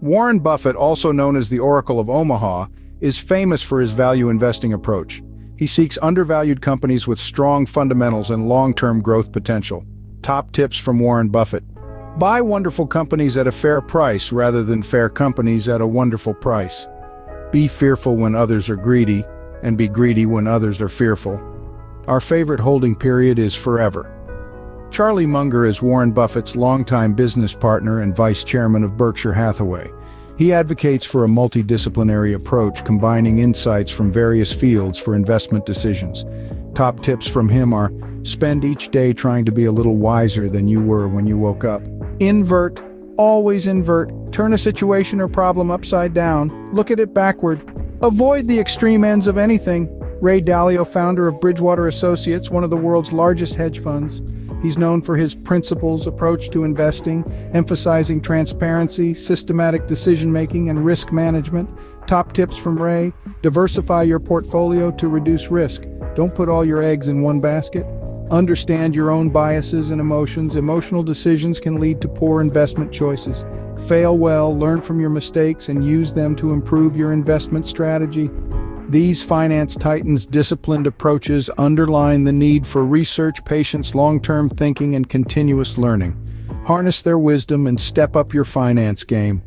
Warren Buffett, also known as the Oracle of Omaha, is famous for his value investing approach. He seeks undervalued companies with strong fundamentals and long-term growth potential. Top tips from Warren Buffett. Buy wonderful companies at a fair price rather than fair companies at a wonderful price. Be fearful when others are greedy, and be greedy when others are fearful. Our favorite holding period is forever. Charlie Munger is Warren Buffett's longtime business partner and vice chairman of Berkshire Hathaway. He advocates for a multidisciplinary approach combining insights from various fields for investment decisions. Top tips from him are: spend each day trying to be a little wiser than you were when you woke up. Invert. Always invert. Turn a situation or problem upside down. Look at it backward. Avoid the extreme ends of anything. Ray Dalio, founder of Bridgewater Associates, one of the world's largest hedge funds. He's known for his principles approach to investing, emphasizing transparency, systematic decision-making, and risk management. Top tips from Ray: diversify your portfolio to reduce risk. Don't put all your eggs in one basket. Understand your own biases and emotions. Emotional decisions can lead to poor investment choices. Fail well, learn from your mistakes, and use them to improve your investment strategy. These finance titans' disciplined approaches underline the need for research, patience, long-term thinking, and continuous learning. Harness their wisdom and step up your finance game.